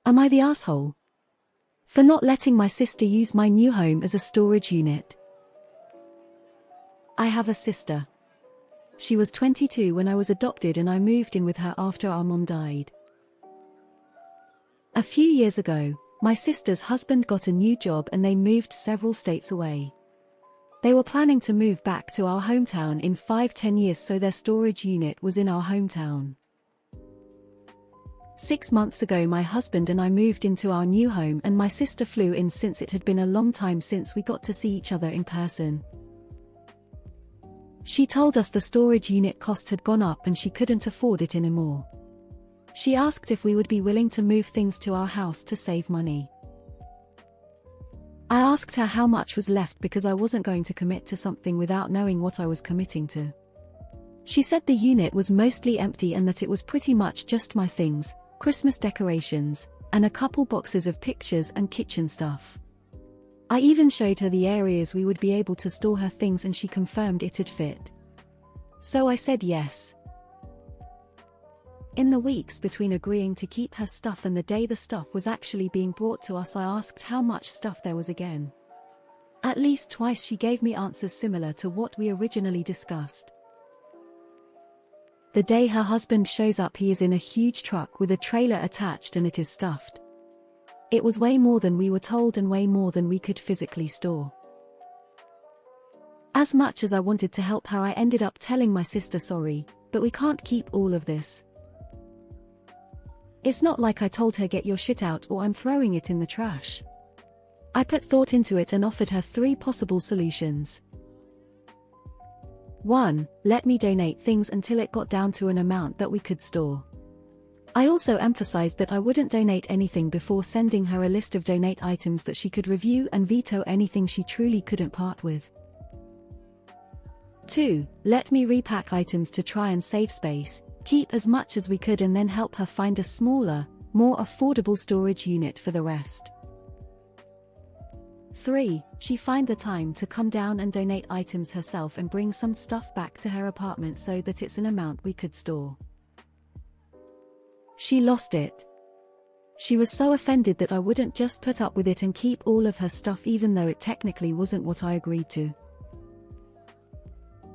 Am I the asshole? For not letting my sister use my new home as a storage unit. I have a sister. She was 22 when I was adopted and I moved in with her after our mom died. A few years ago, my sister's husband got a new job and they moved several states away. They were planning to move back to our hometown in 5-10 years, so their storage unit was in our hometown. 6 months ago my husband and I moved into our new home and my sister flew in since it had been a long time since we got to see each other in person. She told us the storage unit cost had gone up and she couldn't afford it anymore. She asked if we would be willing to move things to our house to save money. I asked her how much was left because I wasn't going to commit to something without knowing what I was committing to. She said the unit was mostly empty and that it was pretty much just my things, Christmas decorations, and a couple boxes of pictures and kitchen stuff. I even showed her the areas we would be able to store her things and she confirmed it'd fit. So I said yes. In the weeks between agreeing to keep her stuff and the day the stuff was actually being brought to us, I asked how much stuff there was again. At least twice she gave me answers similar to what we originally discussed. The day her husband shows up, he is in a huge truck with a trailer attached and it is stuffed. It was way more than we were told and way more than we could physically store. As much as I wanted to help her, I ended up telling my sister sorry, but we can't keep all of this. It's not like I told her get your shit out or I'm throwing it in the trash. I put thought into it and offered her 3 possible solutions. 1. Let me donate things until it got down to an amount that we could store. I also emphasized that I wouldn't donate anything before sending her a list of donate items that she could review and veto anything she truly couldn't part with. 2. Let me repack items to try and save space, keep as much as we could and then help her find a smaller, more affordable storage unit for the rest. 3. She find the time to come down and donate items herself and bring some stuff back to her apartment so that it's an amount we could store. She lost it. She was so offended that I wouldn't just put up with it and keep all of her stuff even though it technically wasn't what I agreed to.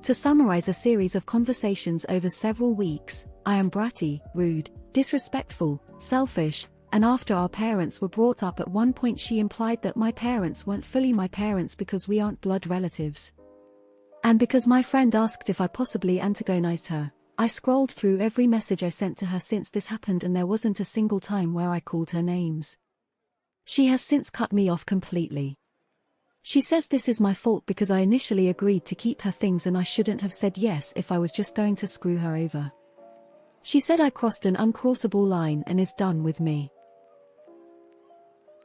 To summarize a series of conversations over several weeks, I am bratty, rude, disrespectful, selfish, and after our parents were brought up at one point she implied that my parents weren't fully my parents because we aren't blood relatives. And because my friend asked if I possibly antagonized her, I scrolled through every message I sent to her since this happened and there wasn't a single time where I called her names. She has since cut me off completely. She says this is my fault because I initially agreed to keep her things and I shouldn't have said yes if I was just going to screw her over. She said I crossed an uncrossable line and is done with me.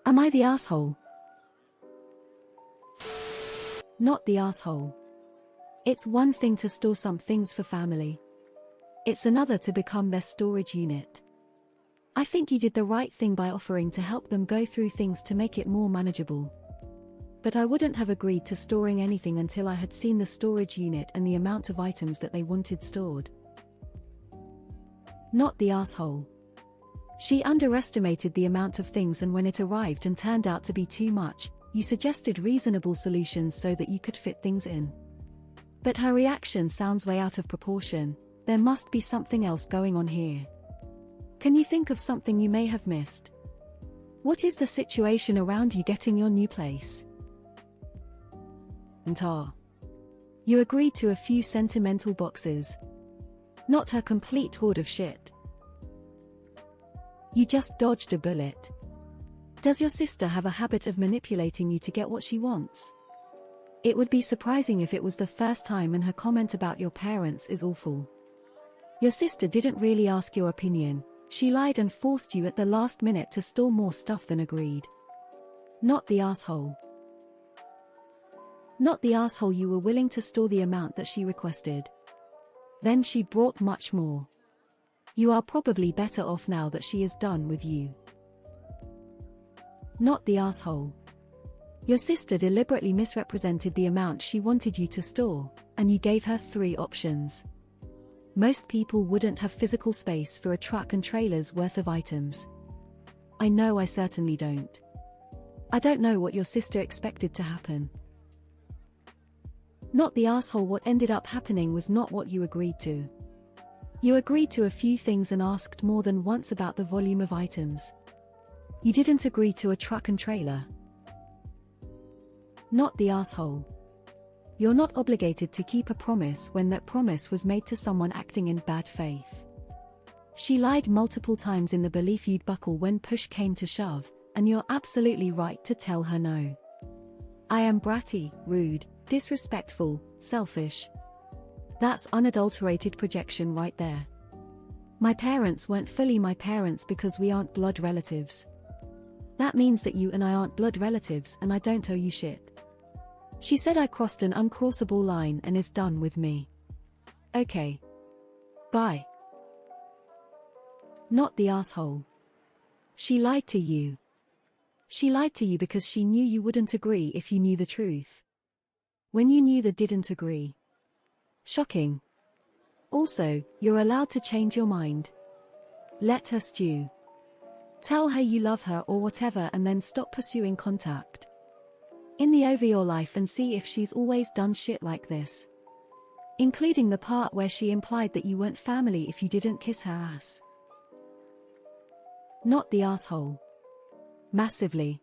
Am I the asshole? Not the asshole. It's one thing to store some things for family. It's another to become their storage unit. I think you did the right thing by offering to help them go through things to make it more manageable. But I wouldn't have agreed to storing anything until I had seen the storage unit and the amount of items that they wanted stored. Not the asshole. She underestimated the amount of things and when it arrived and turned out to be too much, you suggested reasonable solutions so that you could fit things in. But her reaction sounds way out of proportion. There must be something else going on here. Can you think of something you may have missed? What is the situation around you getting your new place? You agreed to a few sentimental boxes. Not her complete hoard of shit. You just dodged a bullet. Does your sister have a habit of manipulating you to get what she wants? It would be surprising if it was the first time, and her comment about your parents is awful. Your sister didn't really ask your opinion. She lied and forced you at the last minute to store more stuff than agreed. Not the asshole. Not the asshole, you were willing to store the amount that she requested. Then she brought much more. You are probably better off now that she is done with you. Not the asshole. Your sister deliberately misrepresented the amount she wanted you to store, and you gave her 3 options. Most people wouldn't have physical space for a truck and trailer's worth of items. I know I certainly don't. I don't know what your sister expected to happen. Not the asshole. What ended up happening was not what you agreed to. You agreed to a few things and asked more than once about the volume of items. You didn't agree to a truck and trailer. Not the asshole. You're not obligated to keep a promise when that promise was made to someone acting in bad faith. She lied multiple times in the belief you'd buckle when push came to shove, and you're absolutely right to tell her no. I am bratty, rude, disrespectful, selfish. That's unadulterated projection right there. My parents weren't fully my parents because we aren't blood relatives. That means that you and I aren't blood relatives and I don't owe you shit. She said I crossed an uncrossable line and is done with me. Okay. Bye. Not the asshole. She lied to you. She lied to you because she knew you wouldn't agree if you knew the truth. When you knew they didn't agree. Shocking. Also, you're allowed to change your mind. Let her stew. Tell her you love her or whatever and then stop pursuing contact. In the over your life and see if she's always done shit like this. Including the part where she implied that you weren't family if you didn't kiss her ass. Not the asshole. Massively.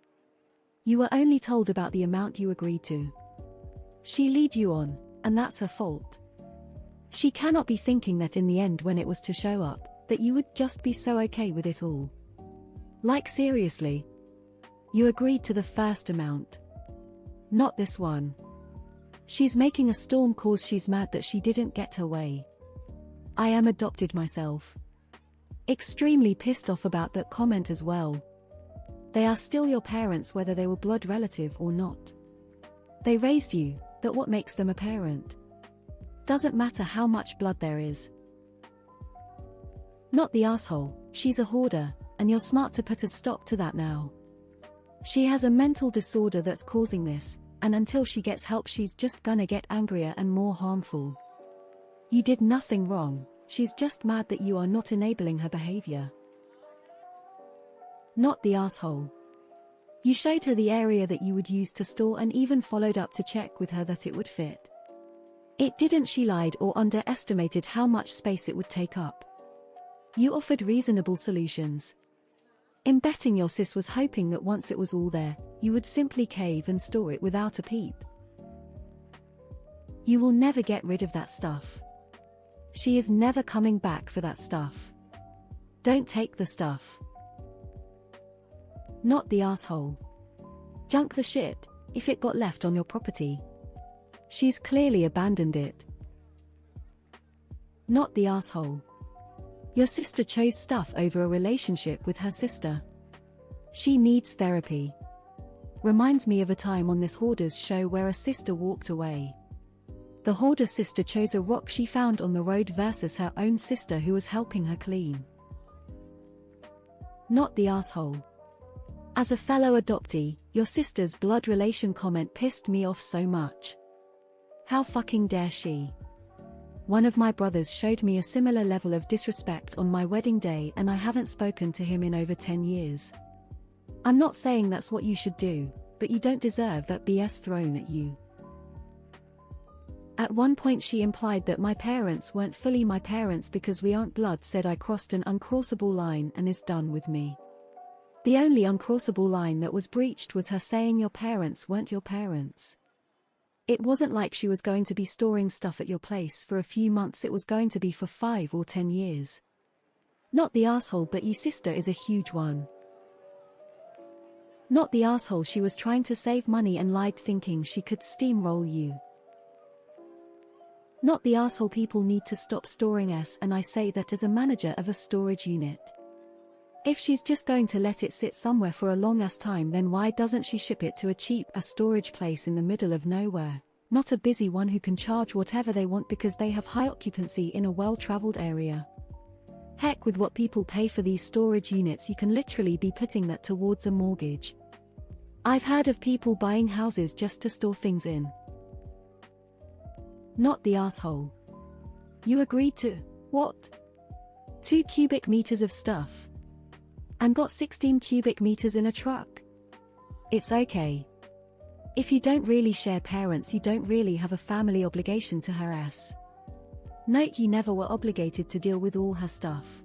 You were only told about the amount you agreed to. She lead you on, and that's her fault. She cannot be thinking that in the end when it was to show up, that you would just be so okay with it all. Like seriously. You agreed to the first amount. Not this one. She's making a storm cause she's mad that she didn't get her way. I am adopted myself. Extremely pissed off about that comment as well. They are still your parents whether they were blood relative or not. They raised you, that what makes them a parent. Doesn't matter how much blood there is. Not the asshole, she's a hoarder, and you're smart to put a stop to that now. She has a mental disorder that's causing this, and until she gets help she's just gonna get angrier and more harmful. You did nothing wrong, she's just mad that you are not enabling her behavior. Not the asshole. You showed her the area that you would use to store and even followed up to check with her that it would fit. It didn't. She lied or underestimated how much space it would take up. You offered reasonable solutions. In betting your sis was hoping that once it was all there, you would simply cave and store it without a peep. You will never get rid of that stuff. She is never coming back for that stuff. Don't take the stuff. Not the asshole. Junk the shit, if it got left on your property. She's clearly abandoned it. Not the asshole. Your sister chose stuff over a relationship with her sister. She needs therapy. Reminds me of a time on this hoarder's show where a sister walked away. The hoarder sister chose a rock she found on the road versus her own sister who was helping her clean. Not the asshole. As a fellow adoptee, your sister's blood relation comment pissed me off so much. How fucking dare she? One of my brothers showed me a similar level of disrespect on my wedding day and I haven't spoken to him in over 10 years. I'm not saying that's what you should do, but you don't deserve that BS thrown at you. At one point she implied that my parents weren't fully my parents because we aren't blood. Said I crossed an uncrossable line and is done with me. The only uncrossable line that was breached was her saying your parents weren't your parents. It wasn't like she was going to be storing stuff at your place for a few months, it was going to be for 5 or 10 years. Not the asshole, but your sister is a huge one. Not the asshole, she was trying to save money and lied thinking she could steamroll you. Not the asshole, people need to stop storing S, and I say that as a manager of a storage unit. If she's just going to let it sit somewhere for a long ass time, then why doesn't she ship it to a cheap storage place in the middle of nowhere, not a busy one who can charge whatever they want because they have high occupancy in a well-traveled area. Heck with what people pay for these storage units, you can literally be putting that towards a mortgage. I've heard of people buying houses just to store things in. Not the asshole. You agreed to, what? 2 cubic meters of stuff. And got 16 cubic meters in a truck. It's okay. If you don't really share parents, you don't really have a family obligation to her ass. Note you never were obligated to deal with all her stuff.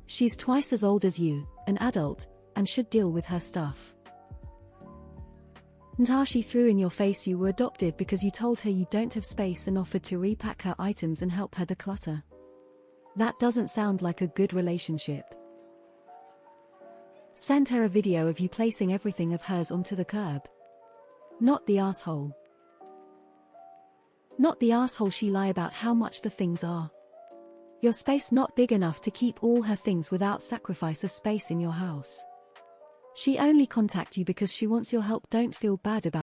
She's twice as old as you, an adult, and should deal with her stuff. She threw in your face you were adopted because you told her you don't have space and offered to repack her items and help her declutter. That doesn't sound like a good relationship. Send her a video of you placing everything of hers onto the curb. Not the asshole. Not the asshole she lie about how much the things are. Your space not big enough to keep all her things without sacrifice of space in your house. She only contact you because she wants your help. Don't feel bad about